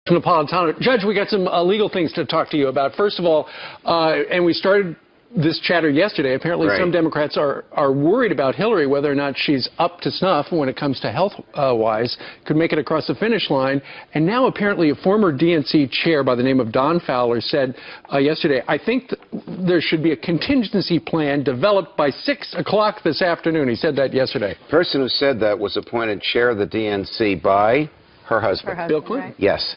Napolitano. Judge, we got some legal things to talk to you about. First of all, and we started this chatter yesterday. Apparently some Democrats are worried about Hillary, whether or not she's up to snuff when it comes to health-wise, could make it across the finish line. And now apparently a former DNC chair by the name of Don Fowler said yesterday, I think there should be a contingency plan developed by 6 o'clock this afternoon. He said that yesterday. The person who said that was appointed chair of the DNC by her husband. Bill Clinton? Right. Yes.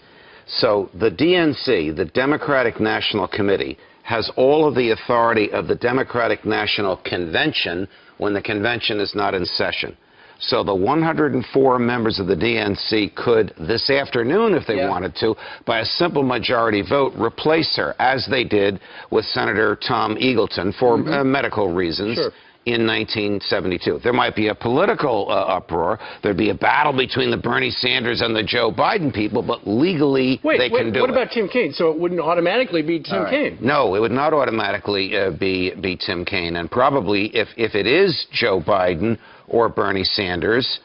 So the DNC, the Democratic National Committee, has all of the authority of the Democratic National Convention when the convention is not in session. So the 104 members of the DNC could, this afternoon, if they wanted to, by a simple majority vote, replace her, as they did with Senator Tom Eagleton for medical reasons. Sure. In 1972. There might be a political uproar. There'd be a battle between the Bernie Sanders and the Joe Biden people, but legally they can do it. What about Tim Kaine? So it wouldn't automatically be Tim Kaine? No, it would not automatically be Tim Kaine. And probably if it is Joe Biden or Bernie Sanders,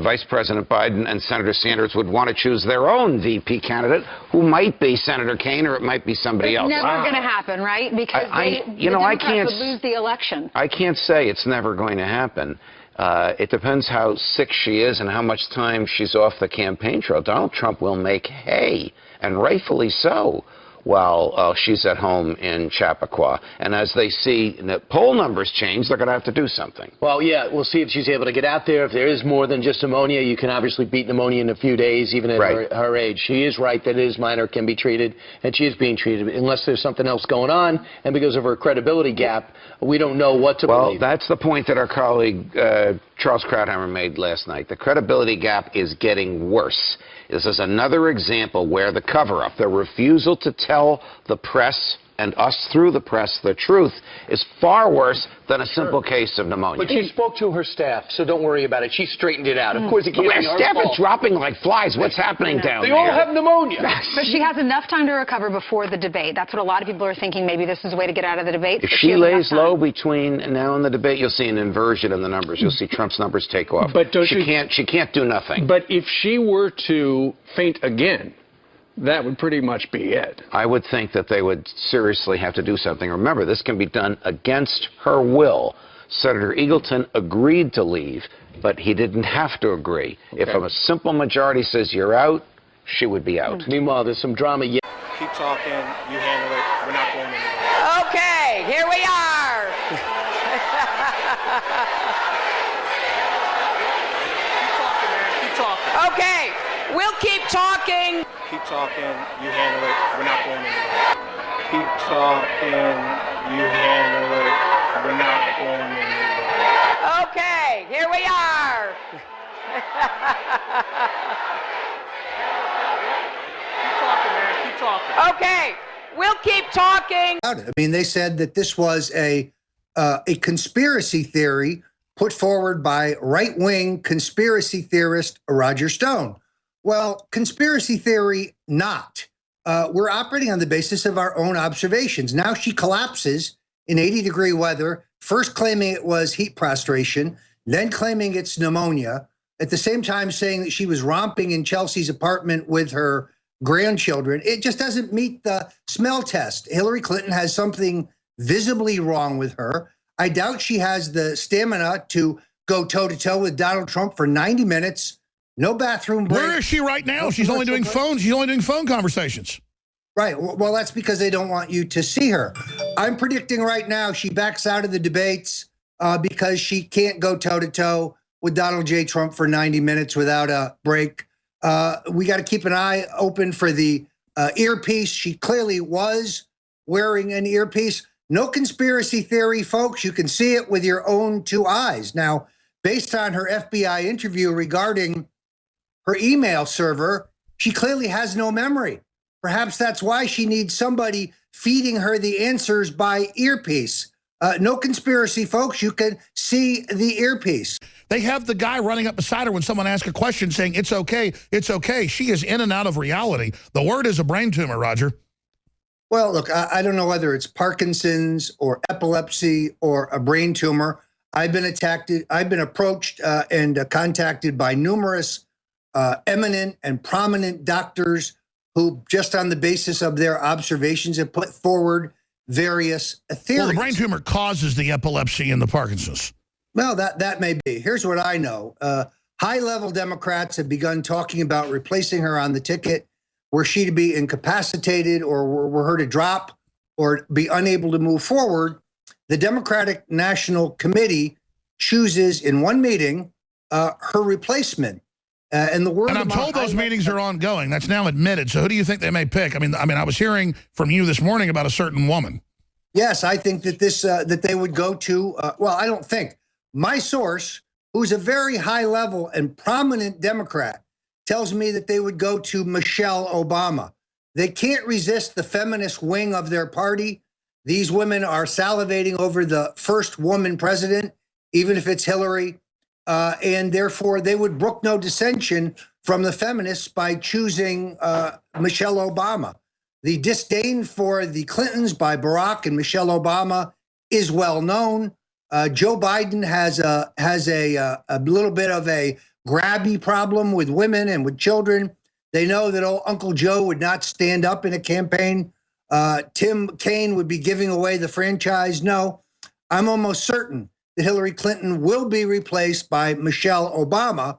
Vice President Biden and Senator Sanders would want to choose their own VP candidate, who might be Senator Kaine or it might be somebody else. It's never going to happen, right? Because the Democrats would lose the election. I can't say it's never going to happen. It depends how sick she is and how much time she's off the campaign trail. Donald Trump will make hay, and rightfully so, while she's at home in Chappaqua. And as they see the poll numbers change, they're going to have to do something. Well, yeah, we'll see if she's able to get out there. If there is more than just pneumonia, you can obviously beat pneumonia in a few days, even at her age. She is right that it is minor, can be treated, and she is being treated. Unless there's something else going on, and because of her credibility gap, we don't know what to believe. Well, that's the point that our colleague Charles Krauthammer made last night. The credibility gap is getting worse. This is another example where the cover-up, the refusal to tell the press and us through the press the truth, is far worse than a simple case of pneumonia. But she spoke to her staff, so don't worry about it. She straightened it out. Of course, it can't be our staff is dropping like flies. What's happening down there? They all have pneumonia. But she has enough time to recover before the debate. That's what a lot of people are thinking. Maybe this is a way to get out of the debate. If she lays low between now and the debate, you'll see an inversion in the numbers. You'll see Trump's numbers take off. But she can't do nothing. But if she were to faint again, that would pretty much be it. I would think that they would seriously have to do something. Remember, this can be done against her will. Senator Eagleton agreed to leave, but he didn't have to agree. Okay. If a simple majority says you're out, she would be out. Meanwhile, there's some drama yet. Keep talking. You handle it. We're not going anywhere. Okay, here we are. Keep talking, man. Keep talking. Okay, we'll keep talking. Keep talking. You handle it. We're not going anywhere. Keep talking. You handle it. We're not going anywhere. Okay, here we are. Keep talking, man. Keep talking. Okay, we'll keep talking. I mean, they said that this was a conspiracy theory put forward by right-wing conspiracy theorist Roger Stone. Well, conspiracy theory, not. We're operating on the basis of our own observations. Now she collapses in 80-degree weather, first claiming it was heat prostration, then claiming it's pneumonia, at the same time saying that she was romping in Chelsea's apartment with her grandchildren. It just doesn't meet the smell test. Hillary Clinton has something visibly wrong with her. I doubt she has the stamina to go toe-to-toe with Donald Trump for 90 minutes. No bathroom break. Where is she right now? She's only doing phones. She's only doing phone conversations. Right. Well, that's because they don't want you to see her. I'm predicting right now she backs out of the debates because she can't go toe-to-toe with Donald J. Trump for 90 minutes without a break. We got to keep an eye open for the earpiece. She clearly was wearing an earpiece. No conspiracy theory, folks. You can see it with your own two eyes. Now, based on her FBI interview regarding her email server, she clearly has no memory. Perhaps that's why she needs somebody feeding her the answers by earpiece. No conspiracy, folks. You can see the earpiece. They have the guy running up beside her when someone asks a question saying, it's okay, it's okay. She is in and out of reality. The word is a brain tumor, Roger. Well, look, I don't know whether it's Parkinson's or epilepsy or a brain tumor. I've been approached and contacted by numerous eminent and prominent doctors who just on the basis of their observations have put forward various theories. Well, the brain tumor causes the epilepsy and the Parkinson's. Well, that may be. Here's what I know. High-level Democrats have begun talking about replacing her on the ticket were she to be incapacitated or were her to drop or be unable to move forward. The Democratic National Committee chooses in one meeting her replacement. And I'm told those meetings are ongoing. That's now admitted. So who do you think they may pick? I mean, I was hearing from you this morning about a certain woman. Yes, I think that that they would go to. Well, I don't think. My source, who's a very high level and prominent Democrat, tells me that they would go to Michelle Obama. They can't resist the feminist wing of their party. These women are salivating over the first woman president, even if it's Hillary. And therefore, they would brook no dissension from the feminists by choosing Michelle Obama. The disdain for the Clintons by Barack and Michelle Obama is well known. Joe Biden has a little bit of a grabby problem with women and with children. They know that old Uncle Joe would not stand up in a campaign. Tim Kaine would be giving away the franchise. No, I'm almost certain that Hillary Clinton will be replaced by Michelle Obama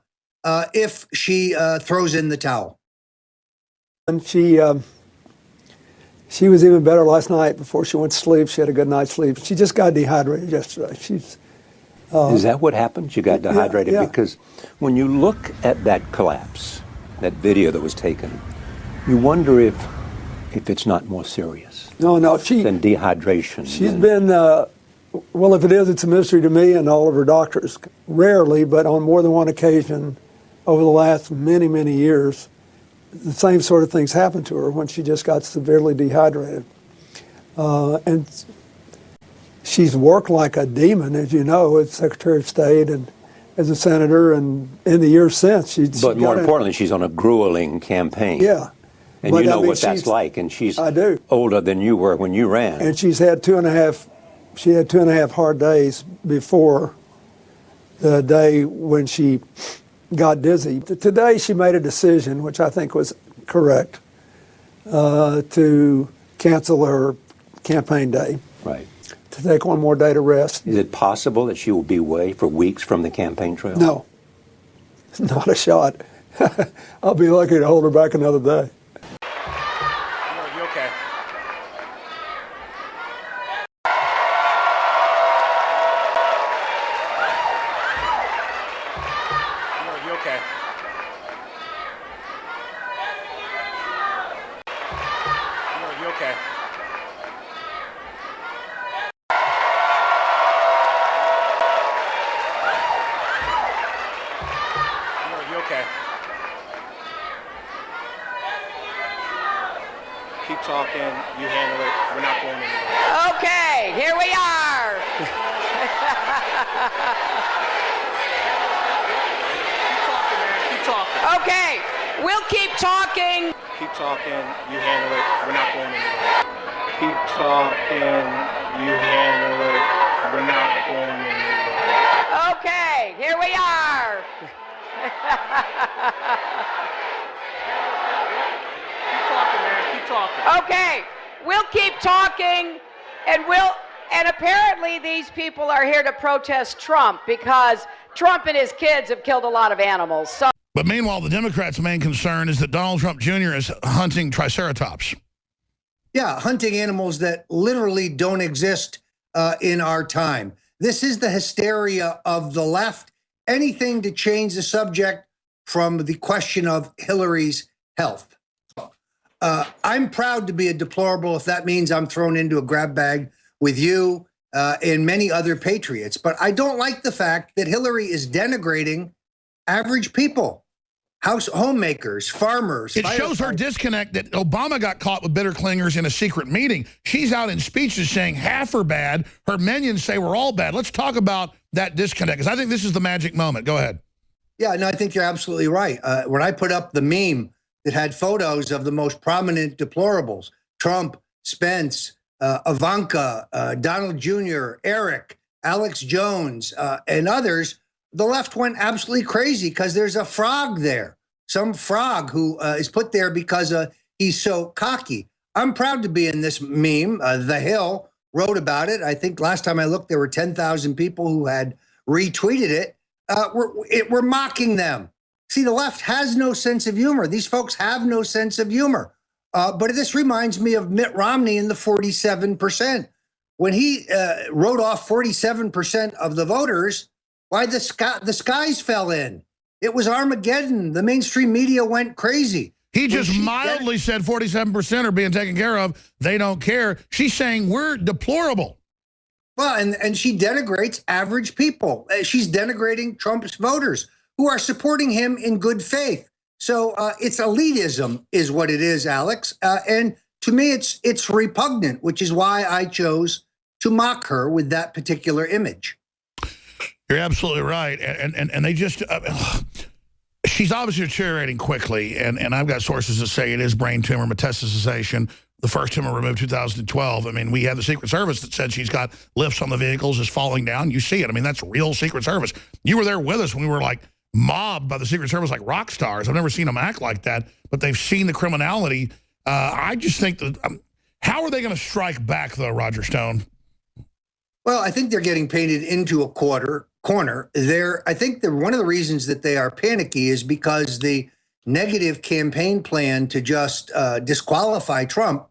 if she throws in the towel. And she was even better last night before she went to sleep. She had a good night's sleep. She just got dehydrated yesterday. Is that what happened? You got dehydrated? Yeah. Because when you look at that collapse, that video that was taken, you wonder if it's not more serious. No, than dehydration. She's been, well, if it is, it's a mystery to me and all of her doctors. Rarely, but on more than one occasion over the last many, many years, the same sort of things happened to her when she just got severely dehydrated. And she's worked like a demon, as you know, as Secretary of State and as a senator, and in the years since. But more importantly, she's on a grueling campaign. Yeah. And but you know what that's like, and she's older than you were when you ran. And she had 2.5 hard days before the day when she got dizzy. Today she made a decision, which I think was correct, to cancel her campaign day. Right. To take one more day to rest. Is it possible that she will be away for weeks from the campaign trail? No, not a shot. I'll be lucky to hold her back another day. You okay? You okay? You okay? You okay? Keep talking. You handle it. We're not going anywhere. Okay, here we are. Keep talking, man. Keep talking. Okay, we'll keep talking. Keep talking. You handle it. We're not going anywhere. Keep talking. You handle it. We're not going anywhere. Okay, here we are. Keep talking, man. Keep talking. Okay, we'll keep talking, and apparently these people are here to protest Trump because Trump and his kids have killed a lot of animals. So. But meanwhile, the Democrats' main concern is that Donald Trump Jr. is hunting triceratops. Yeah, hunting animals that literally don't exist in our time. This is the hysteria of the left. Anything to change the subject from the question of Hillary's health. I'm proud to be a deplorable if that means I'm thrown into a grab bag with you and many other patriots. But I don't like the fact that Hillary is denigrating average people. Homemakers, farmers. It shows her disconnect that Obama got caught with bitter clingers in a secret meeting. She's out in speeches saying half are bad. Her minions say we're all bad. Let's talk about that disconnect, because I think this is the magic moment. Go ahead. Yeah, no, I think you're absolutely right. When I put up the meme that had photos of the most prominent deplorables, Trump, Spence, Ivanka, Donald Jr., Eric, Alex Jones, and others, the left went absolutely crazy because there's a frog there, some frog who is put there because He's so cocky. I'm proud to be in this meme. The Hill wrote about it. I think last time I looked, there were 10,000 people who had retweeted it. We're mocking them. See, the left has no sense of humor. These folks have no sense of humor. But this reminds me of Mitt Romney in the 47%. When he wrote off 47% of the voters, why the skies fell in. It was Armageddon. The mainstream media went crazy. He just mildly said 47% are being taken care of. They don't care. She's saying we're deplorable. Well, and she denigrates average people. She's denigrating Trump's voters who are supporting him in good faith. So it's elitism is what it is, Alex. And to me, it's repugnant, which is why I chose to mock her with that particular image. You're absolutely right. And they just... she's obviously deteriorating quickly, and I've got sources that say it is brain tumor metastasization. The first tumor removed 2012. I mean, we have the Secret Service that said she's got lifts on the vehicles, is falling down. You see it. I mean, that's real Secret Service. You were there with us when we were, like, mobbed by the Secret Service like rock stars. I've never seen them act like that, but they've seen the criminality. I just think that... how are they going to strike back, though, Roger Stone? Well, I think they're getting painted into a corner. I think that one of the reasons that they are panicky is because the negative campaign plan to just disqualify Trump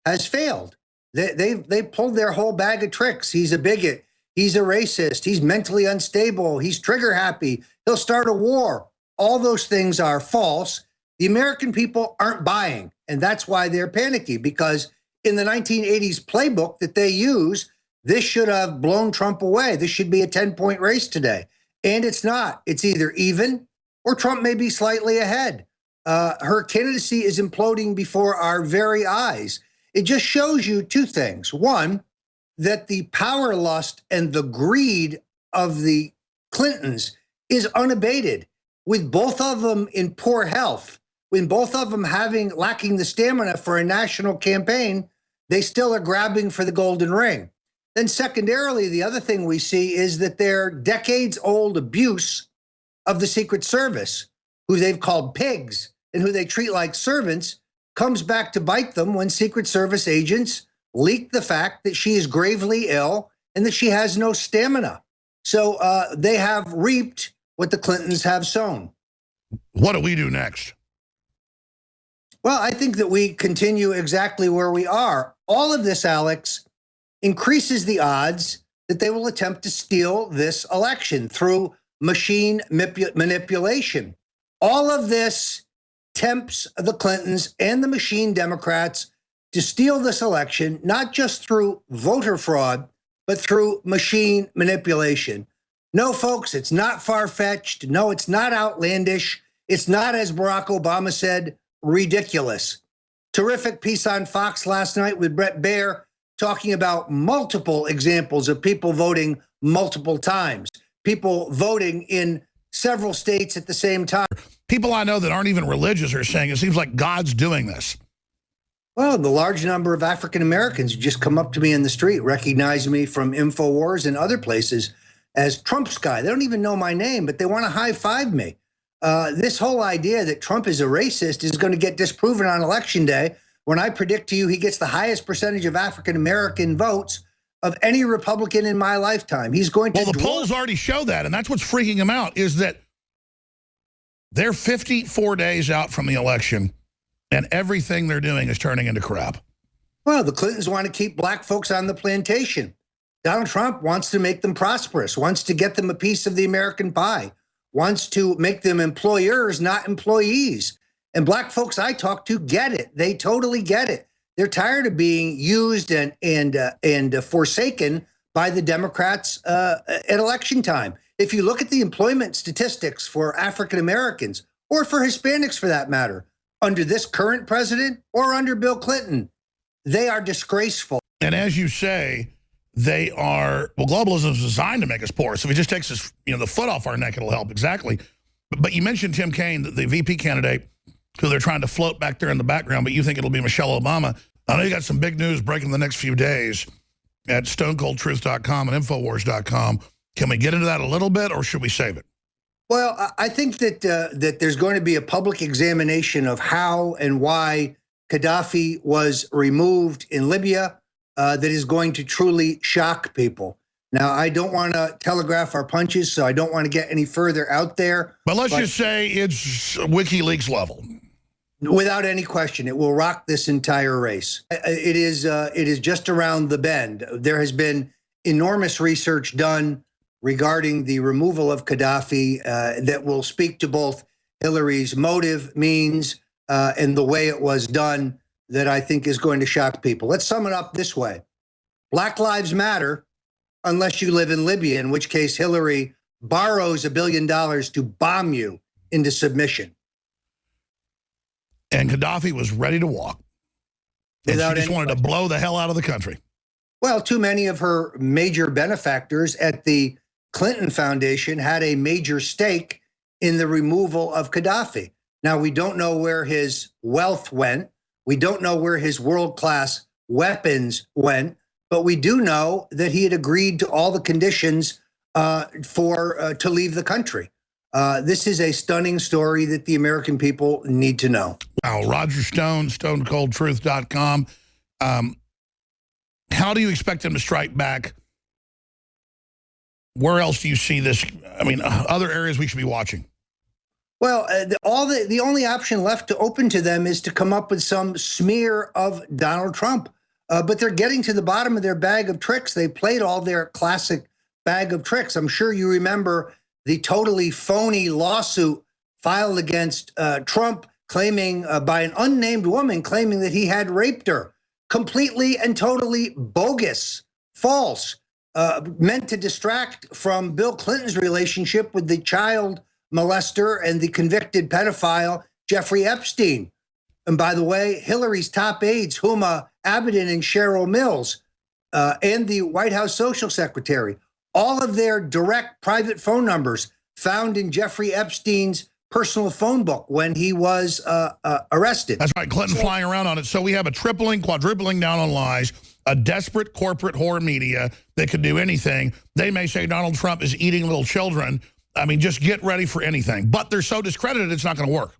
has failed. They pulled their whole bag of tricks. He's a bigot. He's a racist. He's mentally unstable. He's trigger happy. He'll start a war. All those things are false. The American people aren't buying, and that's why they're panicky, because in the 1980s playbook that they use, this should have blown Trump away. This should be a 10-point race today. And it's not. It's either even or Trump may be slightly ahead. Her candidacy is imploding before our very eyes. It just shows you two things. One, that the power lust and the greed of the Clintons is unabated, with both of them in poor health, with both of them lacking the stamina for a national campaign. They still are grabbing for the golden ring. Then secondarily, the other thing we see is that their decades-old abuse of the Secret Service, who they've called pigs and who they treat like servants, comes back to bite them when Secret Service agents leak the fact that she is gravely ill and that she has no stamina. So they have reaped what the Clintons have sown. What do we do next? Well, I think that we continue exactly where we are. All of this, Alex, increases the odds that they will attempt to steal this election through machine manipulation. All of this tempts the Clintons and the machine Democrats to steal this election, not just through voter fraud, but through machine manipulation. No, folks, it's not far-fetched. No, it's not outlandish. It's not, as Barack Obama said, ridiculous. Terrific piece on Fox last night with Brett Baer, talking about multiple examples of people voting multiple times, people voting in several states at the same time. People I know that aren't even religious are saying it seems like God's doing this. Well, the large number of African Americans who just come up to me in the street, recognize me from InfoWars and other places as Trump's guy. They don't even know my name, but they want to high-five me. This whole idea that Trump is a racist is going to get disproven on Election Day, when I predict to you he gets the highest percentage of African-American votes of any Republican in my lifetime. He's going to... Well, the polls already show that, and that's what's freaking him out, is that they're 54 days out from the election, and everything they're doing is turning into crap. Well, the Clintons want to keep black folks on the plantation. Donald Trump wants to make them prosperous, wants to get them a piece of the American pie, wants to make them employers, not employees. And black folks I talk to get it. They totally get it. They're tired of being used and forsaken by the Democrats at election time. If you look at the employment statistics for African Americans, or for Hispanics for that matter, under this current president or under Bill Clinton, they are disgraceful. And as you say, they are, well, globalism is designed to make us poor. So if he just takes us, the foot off our neck, it'll help. Exactly. But you mentioned Tim Kaine, the VP candidate, who they're trying to float back there in the background, but you think it'll be Michelle Obama. I know you got some big news breaking the next few days at stonecoldtruth.com and infowars.com. Can we get into that a little bit, or should we save it? Well, I think that that there's going to be a public examination of how and why Gaddafi was removed in Libya that is going to truly shock people. Now, I don't want to telegraph our punches, so I don't want to get any further out there. But let's just say it's WikiLeaks level. Without any question, it will rock this entire race. It is just around the bend. There has been enormous research done regarding the removal of Gaddafi that will speak to both Hillary's motive, means, and the way it was done that I think is going to shock people. Let's sum it up this way. Black lives matter unless you live in Libya, in which case Hillary borrows $1 billion to bomb you into submission. And Gaddafi was ready to walk. And she just wanted to blow the hell out of the country. Well, too many of her major benefactors at the Clinton Foundation had a major stake in the removal of Gaddafi. Now, we don't know where his wealth went. We don't know where his world-class weapons went. But we do know that he had agreed to all the conditions to leave the country. This is a stunning story that the American people need to know. Wow, Roger Stone, stonecoldtruth.com. How do you expect them to strike back? Where else do you see this? I mean, other areas we should be watching. Well, the only option left to open to them is to come up with some smear of Donald Trump. But they're getting to the bottom of their bag of tricks. They played all their classic bag of tricks. I'm sure you remember the totally phony lawsuit filed against Trump, claiming by an unnamed woman, claiming that he had raped her. Completely and totally bogus, false, meant to distract from Bill Clinton's relationship with the child molester and the convicted pedophile, Jeffrey Epstein. And by the way, Hillary's top aides, Huma Abedin and Cheryl Mills, and the White House social secretary, all of their direct private phone numbers found in Jeffrey Epstein's personal phone book when he was arrested. That's right, Clinton flying around on it. So we have a tripling, quadrupling down on lies, a desperate corporate whore media that could do anything. They may say Donald Trump is eating little children. I mean, just get ready for anything. But they're so discredited, it's not going to work.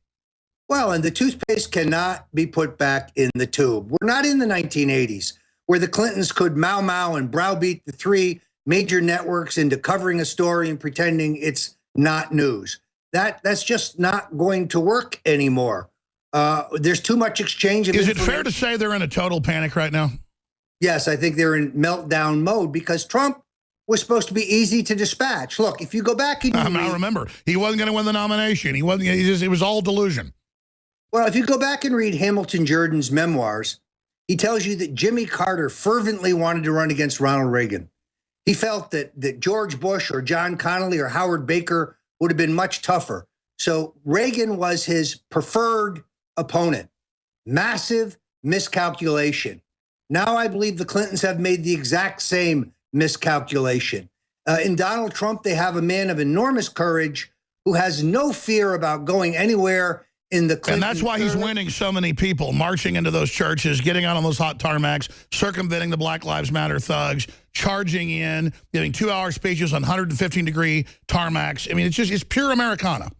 Well, and the toothpaste cannot be put back in the tube. We're not in the 1980s, where the Clintons could mow and browbeat the three major networks into covering a story and pretending it's not news. That's just not going to work anymore. There's too much exchange of information. Is it fair to say they're in a total panic right now? Yes, I think they're in meltdown mode because Trump was supposed to be easy to dispatch. Look, if you go back and I remember, he wasn't going to win the nomination. He wasn't. It was all delusion. Well, if you go back and read Hamilton Jordan's memoirs, he tells you that Jimmy Carter fervently wanted to run against Ronald Reagan. He felt that George Bush or John Connally or Howard Baker would have been much tougher. So Reagan was his preferred opponent. Massive miscalculation. Now I believe the Clintons have made the exact same miscalculation. In Donald Trump, they have a man of enormous courage who has no fear about going anywhere in the Clinton. And that's why he's winning so many people, marching into those churches, getting out on those hot tarmacs, circumventing the Black Lives Matter thugs, charging in, giving 2-hour speeches on 115-degree tarmacs. I mean, it's pure Americana.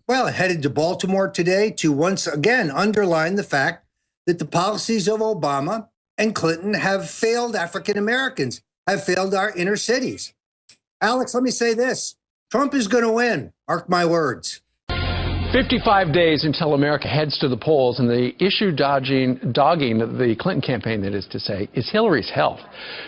Well, headed to Baltimore today to once again underline the fact that the policies of Obama and Clinton have failed African Americans, have failed our inner cities. Alex, let me say this. Trump is going to win. Mark my words. 55 days until America heads to the polls, and the issue dogging the Clinton campaign, that is to say, is Hillary's health.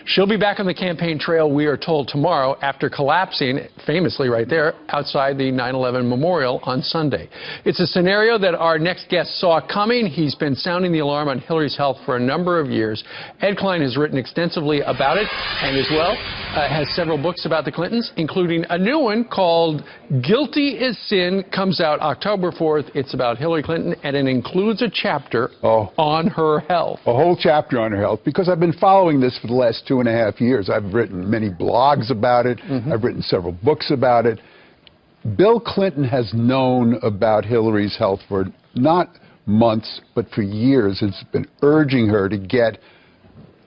She'll be back on the campaign trail, we are told, tomorrow after collapsing, famously right there, outside the 9/11 memorial on Sunday. It's a scenario that our next guest saw coming. He's been sounding the alarm on Hillary's health for a number of years. Ed Klein has written extensively about it, and as well has several books about the Clintons, including a new one called Guilty is Sin, comes out October 4th. It's about Hillary Clinton, and it includes a chapter on her health. A whole chapter on her health, because I've been following this for the last 2.5 years. I've written many blogs about it. I've written several books about it. Bill Clinton has known about Hillary's health for not months, but for years. It's been urging her to get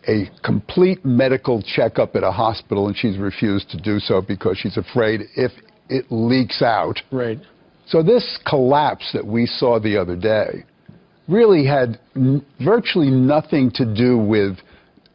a complete medical checkup at a hospital, and she's refused to do so because she's afraid if it leaks out. Right. So this collapse that we saw the other day really had virtually nothing to do with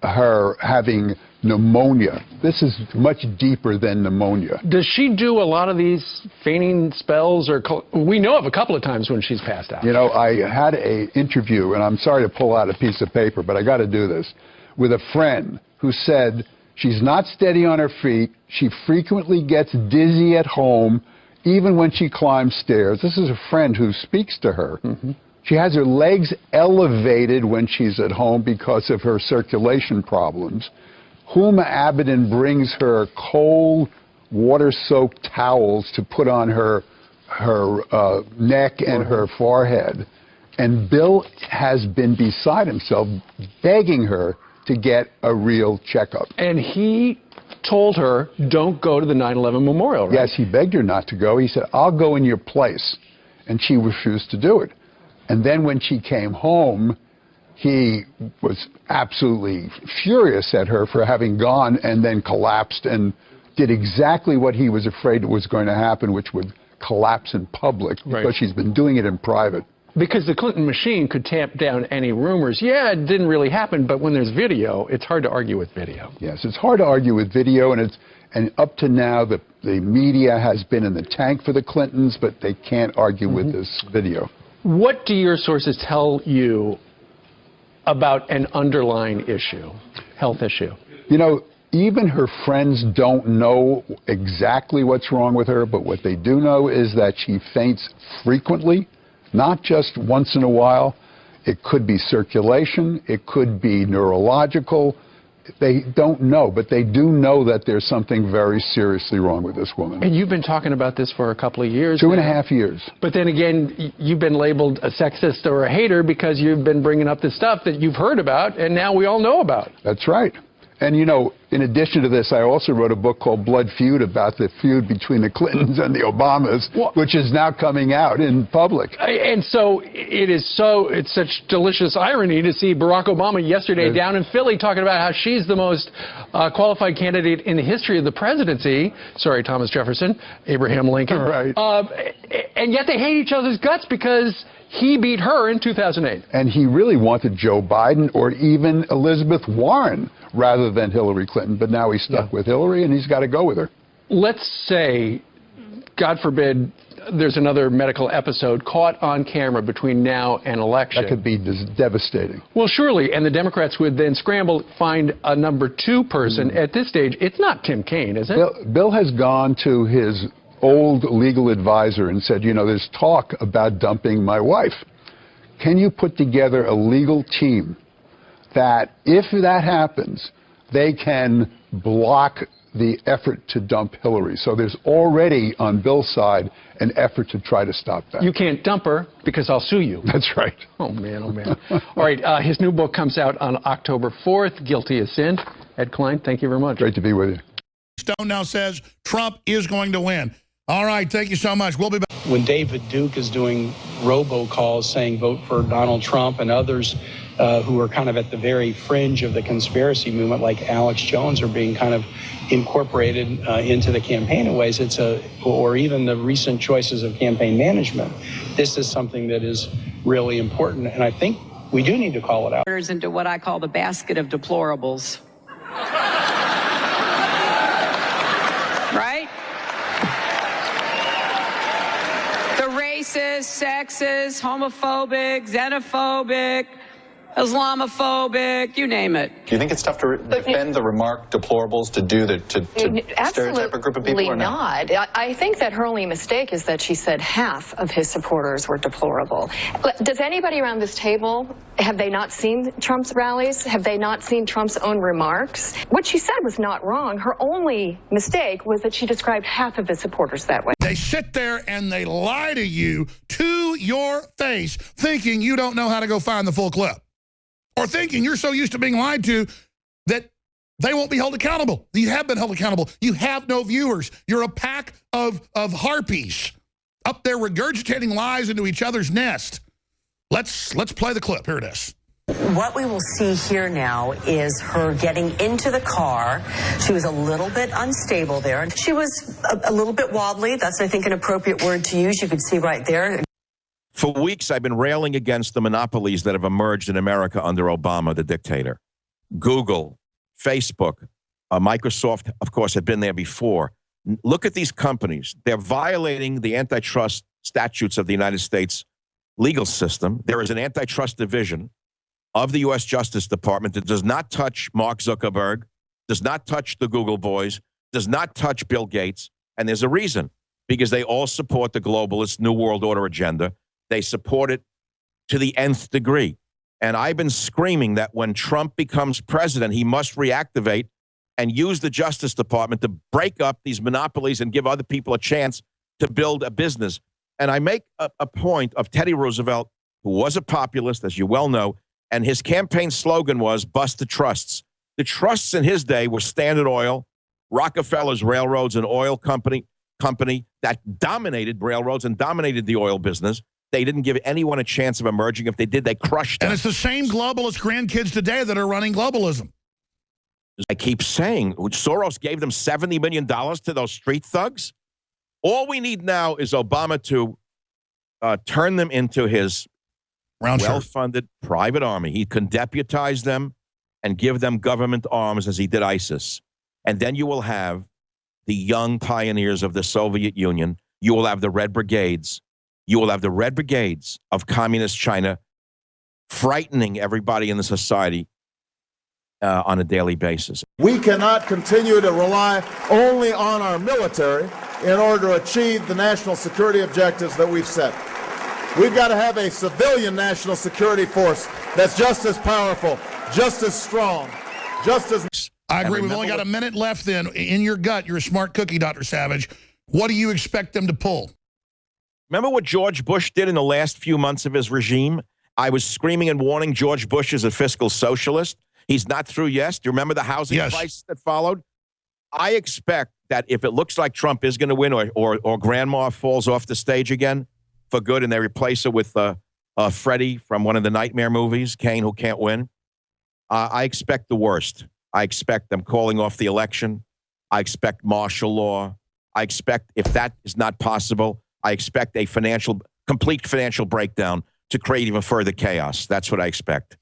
her having pneumonia. This is much deeper than pneumonia. Does she do a lot of these feigning spells? Or we know of a couple of times when she's passed out. You know, I had an interview, and I'm sorry to pull out a piece of paper, but I got to do this, with a friend who said she's not steady on her feet. She frequently gets dizzy at home, even when she climbs stairs. This is a friend who speaks to her. Mm-hmm. She has her legs elevated when she's at home because of her circulation problems. Huma Abedin brings her cold, water-soaked towels to put on her neck and her forehead. And Bill has been beside himself, begging her to get a real checkup. And he told her, don't go to the 9/11 memorial, right? Yes, he begged her not to go. He said, I'll go in your place. And she refused to do it. And then when she came home, he was absolutely furious at her for having gone and then collapsed and did exactly what he was afraid was going to happen, which would collapse in public, because she's been doing it in private. Because the Clinton machine could tamp down any rumors. Yeah, it didn't really happen, but when there's video, it's hard to argue with video. Yes, it's hard to argue with video, and up to now, the media has been in the tank for the Clintons, but they can't argue with this video. What do your sources tell you about an underlying issue, health issue? You know, even her friends don't know exactly what's wrong with her, but what they do know is that she faints frequently, not just once in a while. It could be circulation, it could be neurological. They don't know, but they do know that there's something very seriously wrong with this woman. And you've been talking about this for a couple of years. 2.5 years. But then again, you've been labeled a sexist or a hater because you've been bringing up this stuff that you've heard about and now we all know about. That's right. And, you know, in addition to this, I also wrote a book called Blood Feud about the feud between the Clintons and the Obamas, which is now coming out in public. And so it's such delicious irony to see Barack Obama yesterday down in Philly talking about how she's the most qualified candidate in the history of the presidency. Sorry, Thomas Jefferson, Abraham Lincoln. Right. And yet they hate each other's guts because he beat her in 2008. And he really wanted Joe Biden or even Elizabeth Warren rather than Hillary Clinton. But now he's stuck with Hillary, and he's got to go with her. Let's say, God forbid, there's another medical episode caught on camera between now and election. That could be devastating. Well, surely. And the Democrats would then scramble to find a number 2 person. At this stage, it's not Tim Kaine, is it? Bill has gone to his old legal advisor and said, you know, there's talk about dumping my wife. Can you put together a legal team that, if that happens, they can block the effort to dump Hillary? So there's already, on Bill's side, an effort to try to stop that. You can't dump her because I'll sue you. That's right. Oh, man, oh, man. All right, his new book comes out on October 4th, Guilty as Sin. Ed Klein, thank you very much. Great to be with you. Stone now says Trump is going to win. All right, thank you so much. We'll be back. When David Duke is doing robocalls saying vote for Donald Trump, and others who are kind of at the very fringe of the conspiracy movement, like Alex Jones, are being kind of incorporated into the campaign in ways, or even the recent choices of campaign management. This is something that is really important, and I think we do need to call it out. Into what I call the basket of deplorables. Right? The racist, sexist, homophobic, xenophobic, Islamophobic, you name it. Do you think it's tough to defend the remark deplorables, to stereotype a group of people or not? I think that her only mistake is that she said half of his supporters were deplorable. Does anybody around this table, have they not seen Trump's rallies? Have they not seen Trump's own remarks? What she said was not wrong. Her only mistake was that she described half of his supporters that way. They sit there and they lie to you to your face, thinking you don't know how to go find the full clip. Or thinking you're so used to being lied to that they won't be held accountable. You have been held accountable. You have no viewers. You're a pack of harpies up there regurgitating lies into each other's nest. Let's play the clip. Here it is. What we will see here now is her getting into the car. She was a little bit unstable there. She was a little bit wobbly. That's, I think, an appropriate word to use. You could see right there. For weeks, I've been railing against the monopolies that have emerged in America under Obama, the dictator. Google, Facebook, Microsoft, of course, had been there before. Look at these companies. They're violating the antitrust statutes of the United States legal system. There is an antitrust division of the U.S. Justice Department that does not touch Mark Zuckerberg, does not touch the Google boys, does not touch Bill Gates. And there's a reason, because they all support the globalist New World Order agenda. They support it to the nth degree. And I've been screaming that when Trump becomes president, he must reactivate and use the Justice Department to break up these monopolies and give other people a chance to build a business. And I make a point of Teddy Roosevelt, who was a populist, as you well know, and his campaign slogan was bust the trusts. The trusts in his day were Standard Oil, Rockefeller's railroads, and oil company that dominated railroads and dominated the oil business. They didn't give anyone a chance of emerging. If they did, they crushed them. And it's the same globalist grandkids today that are running globalism. I keep saying, Soros gave them $70 million to those street thugs. All we need now is Obama to turn them into his well-funded private army. He can deputize them and give them government arms as he did ISIS. And then you will have the young pioneers of the Soviet Union. You will have the Red Brigades. You will have the Red Brigades of communist China frightening everybody in the society on a daily basis. We cannot continue to rely only on our military in order to achieve the national security objectives that we've set. We've got to have a civilian national security force that's just as powerful, just as strong, just as... I agree. We've only got a minute left then. In your gut, you're a smart cookie, Dr. Savage. What do you expect them to pull? Remember what George Bush did in the last few months of his regime? I was screaming and warning George Bush as a fiscal socialist. He's not through yet. Do you remember the housing crisis that followed? I expect that if it looks like Trump is going to win or Grandma falls off the stage again for good and they replace her with Freddie from one of the Nightmare movies, Kane Who Can't Win, I expect the worst. I expect them calling off the election. I expect martial law. I expect, if that is not possible, I expect a complete financial breakdown to create even further chaos. That's what I expect.